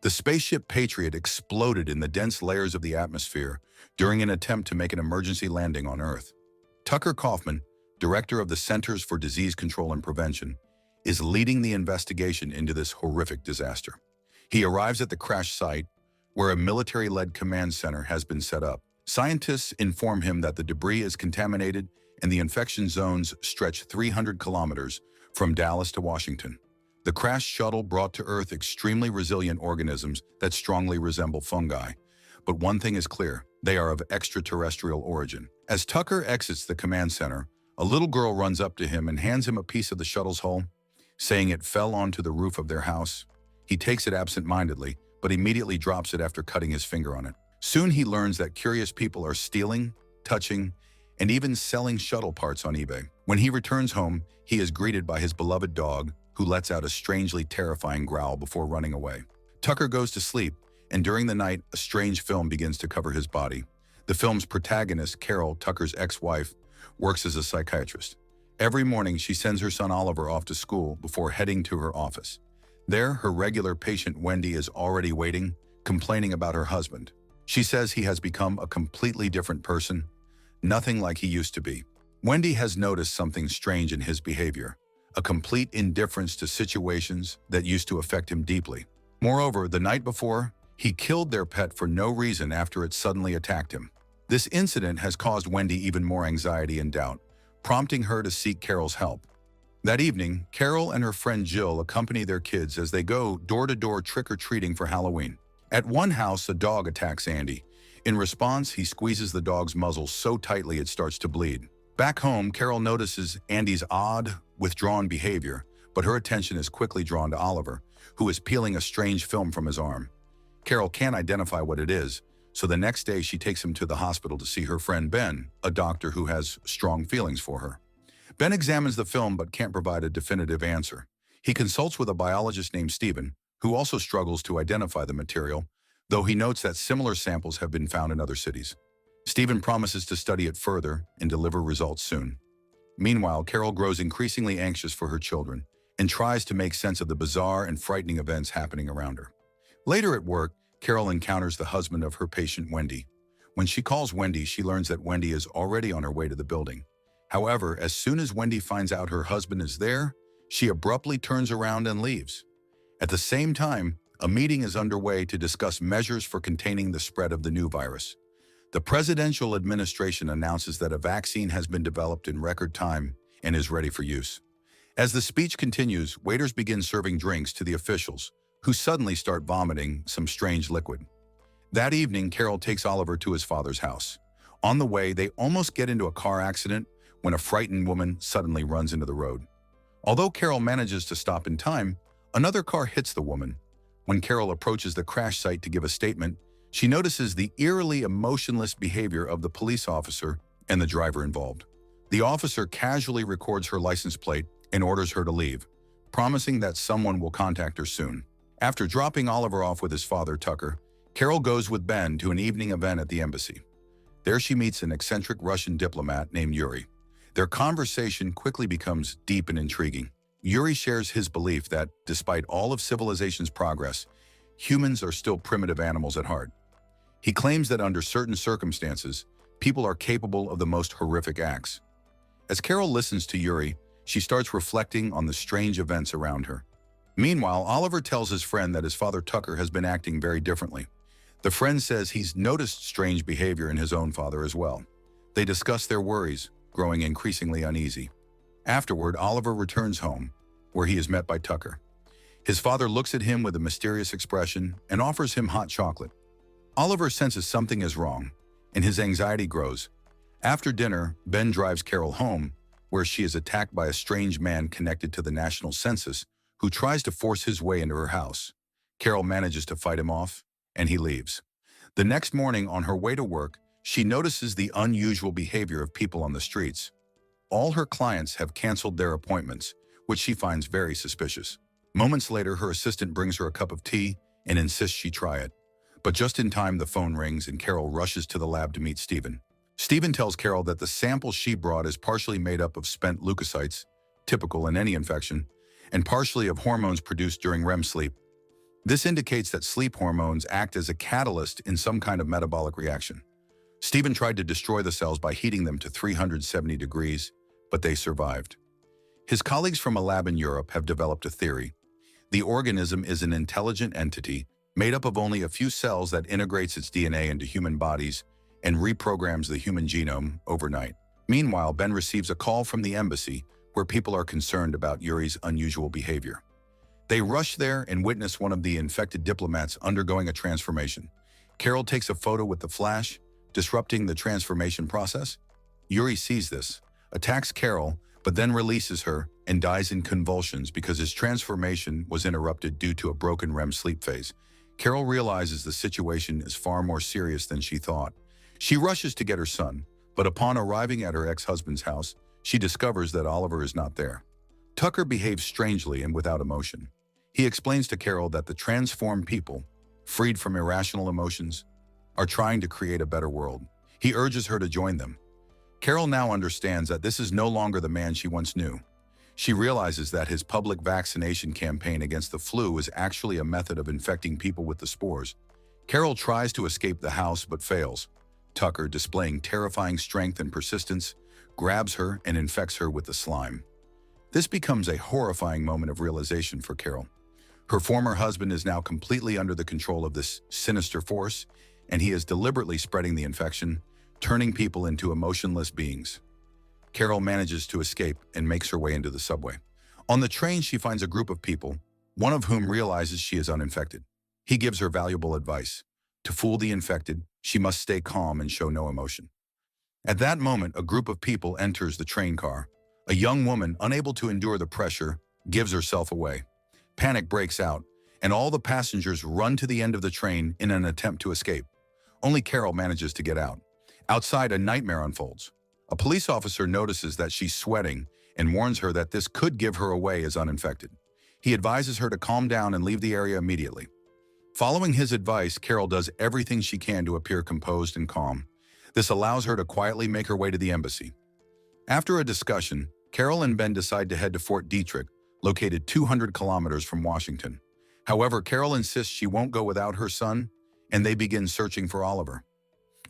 The spaceship Patriot exploded in the dense layers of the atmosphere during an attempt to make an emergency landing on Earth. Tucker Kaufman, director of the Centers for Disease Control and Prevention, is leading the investigation into this horrific disaster. He arrives at the crash site, where a military-led command center has been set up. Scientists inform him that the debris is contaminated and the infection zones stretch 300 kilometers from Dallas to Washington. The crashed shuttle brought to Earth extremely resilient organisms that strongly resemble fungi. But one thing is clear, they are of extraterrestrial origin. As Tucker exits the command center, a little girl runs up to him and hands him a piece of the shuttle's hull, saying it fell onto the roof of their house. He takes it absent-mindedly, but immediately drops it after cutting his finger on it. Soon he learns that curious people are stealing, touching, and even selling shuttle parts on eBay. When he returns home, he is greeted by his beloved dog, who lets out a strangely terrifying growl before running away. Tucker goes to sleep, and during the night, a strange film begins to cover his body. The film's protagonist, Carol, Tucker's ex-wife, works as a psychiatrist. Every morning, she sends her son Oliver off to school before heading to her office. There, her regular patient Wendy is already waiting, complaining about her husband. She says he has become a completely different person, nothing like he used to be. Wendy has noticed something strange in his behavior, a complete indifference to situations that used to affect him deeply. Moreover, the night before, he killed their pet for no reason after it suddenly attacked him. This incident has caused Wendy even more anxiety and doubt, prompting her to seek Carol's help. That evening, Carol and her friend Jill accompany their kids as they go door-to-door trick-or-treating for Halloween. At one house, a dog attacks Andy. In response, he squeezes the dog's muzzle so tightly it starts to bleed. Back home, Carol notices Andy's odd, withdrawn behavior, but her attention is quickly drawn to Oliver, who is peeling a strange film from his arm. Carol can't identify what it is, so the next day she takes him to the hospital to see her friend Ben, a doctor who has strong feelings for her. Ben examines the film but can't provide a definitive answer. He consults with a biologist named Stephen, who also struggles to identify the material, though he notes that similar samples have been found in other cities. Stephen promises to study it further and deliver results soon. Meanwhile, Carol grows increasingly anxious for her children and tries to make sense of the bizarre and frightening events happening around her. Later at work, Carol encounters the husband of her patient, Wendy. When she calls Wendy, she learns that Wendy is already on her way to the building. However, as soon as Wendy finds out her husband is there, she abruptly turns around and leaves. At the same time, a meeting is underway to discuss measures for containing the spread of the new virus. The presidential administration announces that a vaccine has been developed in record time and is ready for use. As the speech continues, waiters begin serving drinks to the officials, who suddenly start vomiting some strange liquid. That evening, Carol takes Oliver to his father's house. On the way, they almost get into a car accident when a frightened woman suddenly runs into the road. Although Carol manages to stop in time, another car hits the woman. When Carol approaches the crash site to give a statement, she notices the eerily emotionless behavior of the police officer and the driver involved. The officer casually records her license plate and orders her to leave, promising that someone will contact her soon. After dropping Oliver off with his father, Tucker, Carol goes with Ben to an evening event at the embassy. There she meets an eccentric Russian diplomat named Yuri. Their conversation quickly becomes deep and intriguing. Yuri shares his belief that, despite all of civilization's progress, humans are still primitive animals at heart. He claims that under certain circumstances, people are capable of the most horrific acts. As Carol listens to Yuri, she starts reflecting on the strange events around her. Meanwhile, Oliver tells his friend that his father Tucker has been acting very differently. The friend says he's noticed strange behavior in his own father as well. They discuss their worries, growing increasingly uneasy. Afterward, Oliver returns home, where he is met by Tucker. His father looks at him with a mysterious expression and offers him hot chocolate. Oliver senses something is wrong, and his anxiety grows. After dinner, Ben drives Carol home, where she is attacked by a strange man connected to the national census who tries to force his way into her house. Carol manages to fight him off, and he leaves. The next morning, on her way to work, she notices the unusual behavior of people on the streets. All her clients have canceled their appointments, which she finds very suspicious. Moments later, her assistant brings her a cup of tea and insists she try it. But just in time, the phone rings and Carol rushes to the lab to meet Stephen. Stephen tells Carol that the sample she brought is partially made up of spent leukocytes, typical in any infection, and partially of hormones produced during REM sleep. This indicates that sleep hormones act as a catalyst in some kind of metabolic reaction. Stephen tried to destroy the cells by heating them to 370 degrees, but they survived. His colleagues from a lab in Europe have developed a theory. The organism is an intelligent entity made up of only a few cells that integrates its DNA into human bodies and reprograms the human genome overnight. Meanwhile, Ben receives a call from the embassy where people are concerned about Yuri's unusual behavior. They rush there and witness one of the infected diplomats undergoing a transformation. Carol takes a photo with the flash, disrupting the transformation process. Yuri sees this, attacks Carol, but then releases her and dies in convulsions because his transformation was interrupted due to a broken REM sleep phase. Carol realizes the situation is far more serious than she thought. She rushes to get her son, but upon arriving at her ex-husband's house, she discovers that Oliver is not there. Tucker behaves strangely and without emotion. He explains to Carol that the transformed people, freed from irrational emotions, are trying to create a better world. He urges her to join them. Carol now understands that this is no longer the man she once knew. She realizes that his public vaccination campaign against the flu is actually a method of infecting people with the spores. Carol tries to escape the house but fails. Tucker, displaying terrifying strength and persistence, grabs her and infects her with the slime. This becomes a horrifying moment of realization for Carol. Her former husband is now completely under the control of this sinister force, and he is deliberately spreading the infection, turning people into emotionless beings. Carol manages to escape and makes her way into the subway. On the train, she finds a group of people, one of whom realizes she is uninfected. He gives her valuable advice. To fool the infected, she must stay calm and show no emotion. At that moment, a group of people enters the train car. A young woman, unable to endure the pressure, gives herself away. Panic breaks out, and all the passengers run to the end of the train in an attempt to escape. Only Carol manages to get out. Outside, a nightmare unfolds. A police officer notices that she's sweating and warns her that this could give her away as uninfected. He advises her to calm down and leave the area immediately. Following his advice, Carol does everything she can to appear composed and calm. This allows her to quietly make her way to the embassy. After a discussion, Carol and Ben decide to head to Fort Detrick, located 200 kilometers from Washington. However, Carol insists she won't go without her son, and they begin searching for Oliver.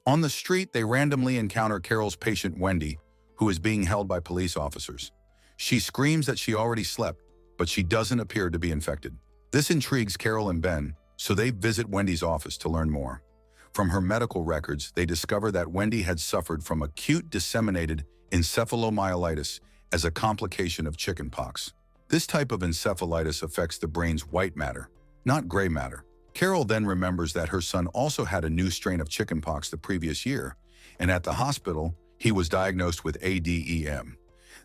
On the street, they randomly encounter Carol's patient Wendy, who is being held by police officers. She screams that she already slept, but she doesn't appear to be infected. This intrigues Carol and Ben, so they visit Wendy's office to learn more. From her medical records, they discover that Wendy had suffered from acute disseminated encephalomyelitis as a complication of chickenpox. This type of encephalitis affects the brain's white matter, not gray matter. Carol then remembers that her son also had a new strain of chickenpox the previous year, and at the hospital, he was diagnosed with ADEM.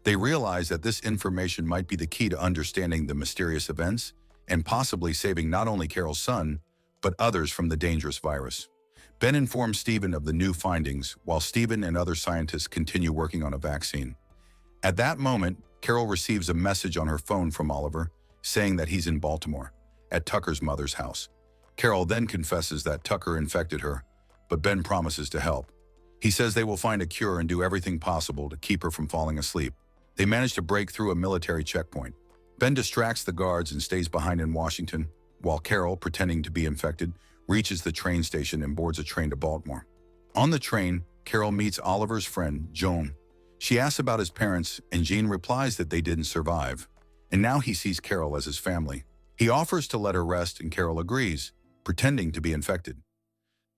They realize that this information might be the key to understanding the mysterious events and possibly saving not only Carol's son, but others from the dangerous virus. Ben informs Stephen of the new findings, while Stephen and other scientists continue working on a vaccine. At that moment, Carol receives a message on her phone from Oliver, saying that he's in Baltimore, at Tucker's mother's house. Carol then confesses that Tucker infected her, but Ben promises to help. He says they will find a cure and do everything possible to keep her from falling asleep. They manage to break through a military checkpoint. Ben distracts the guards and stays behind in Washington, while Carol, pretending to be infected, reaches the train station and boards a train to Baltimore. On the train, Carol meets Oliver's friend, Joan. She asks about his parents, and Jean replies that they didn't survive, and now he sees Carol as his family. He offers to let her rest, and Carol agrees, pretending to be infected.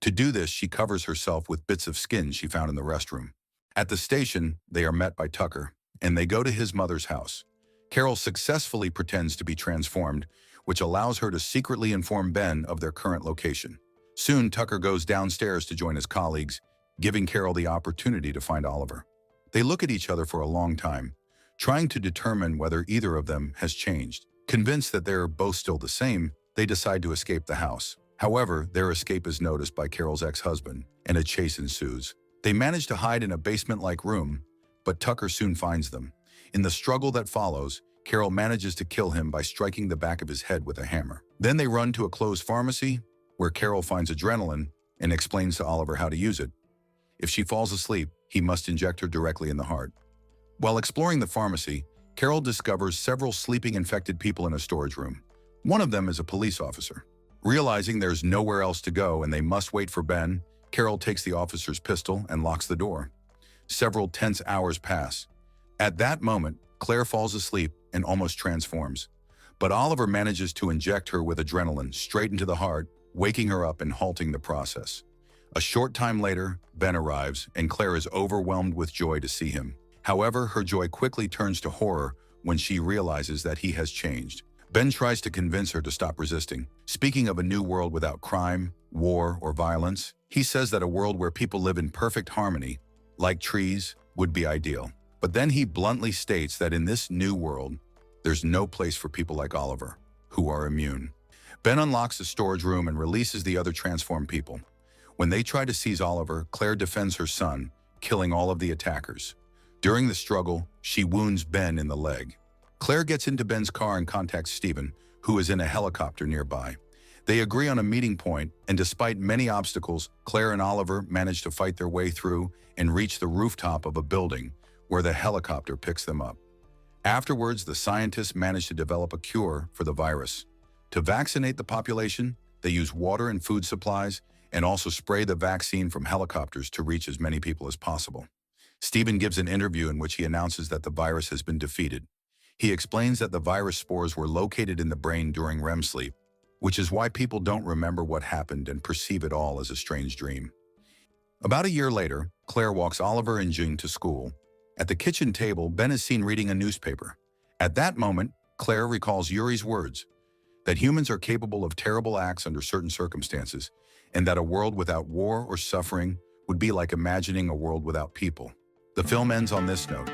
To do this, she covers herself with bits of skin she found in the restroom. At the station, they are met by Tucker, and they go to his mother's house. Carol successfully pretends to be transformed, which allows her to secretly inform Ben of their current location. Soon, Tucker goes downstairs to join his colleagues, giving Carol the opportunity to find Oliver. They look at each other for a long time, trying to determine whether either of them has changed. Convinced that they're both still the same, they decide to escape the house. However, their escape is noticed by Carol's ex-husband, and a chase ensues. They manage to hide in a basement-like room, but Tucker soon finds them. In the struggle that follows, Carol manages to kill him by striking the back of his head with a hammer. Then they run to a closed pharmacy, where Carol finds adrenaline and explains to Oliver how to use it. If she falls asleep, he must inject her directly in the heart. While exploring the pharmacy, Carol discovers several sleeping infected people in a storage room. One of them is a police officer. Realizing there's nowhere else to go and they must wait for Ben, Carol takes the officer's pistol and locks the door. Several tense hours pass. At that moment, Claire falls asleep and almost transforms. But Oliver manages to inject her with adrenaline straight into the heart, waking her up and halting the process. A short time later, Ben arrives, and Claire is overwhelmed with joy to see him. However, her joy quickly turns to horror when she realizes that he has changed. Ben tries to convince her to stop resisting. Speaking of a new world without crime, war, or violence, he says that a world where people live in perfect harmony, like trees, would be ideal. But then he bluntly states that in this new world, there's no place for people like Oliver, who are immune. Ben unlocks the storage room and releases the other transformed people. When they try to seize Oliver, Claire defends her son, killing all of the attackers. During the struggle, she wounds Ben in the leg. Claire gets into Ben's car and contacts Stephen, who is in a helicopter nearby. They agree on a meeting point, and despite many obstacles, Claire and Oliver manage to fight their way through and reach the rooftop of a building, where the helicopter picks them up. Afterwards, the scientists manage to develop a cure for the virus. To vaccinate the population, they use water and food supplies, and also spray the vaccine from helicopters to reach as many people as possible. Stephen gives an interview in which he announces that the virus has been defeated. He explains that the virus spores were located in the brain during REM sleep, which is why people don't remember what happened and perceive it all as a strange dream. About a year later, Claire walks Oliver and Jean to school. At the kitchen table, Ben is seen reading a newspaper. At that moment, Claire recalls Yuri's words, that humans are capable of terrible acts under certain circumstances, and that a world without war or suffering would be like imagining a world without people. The film ends on this note.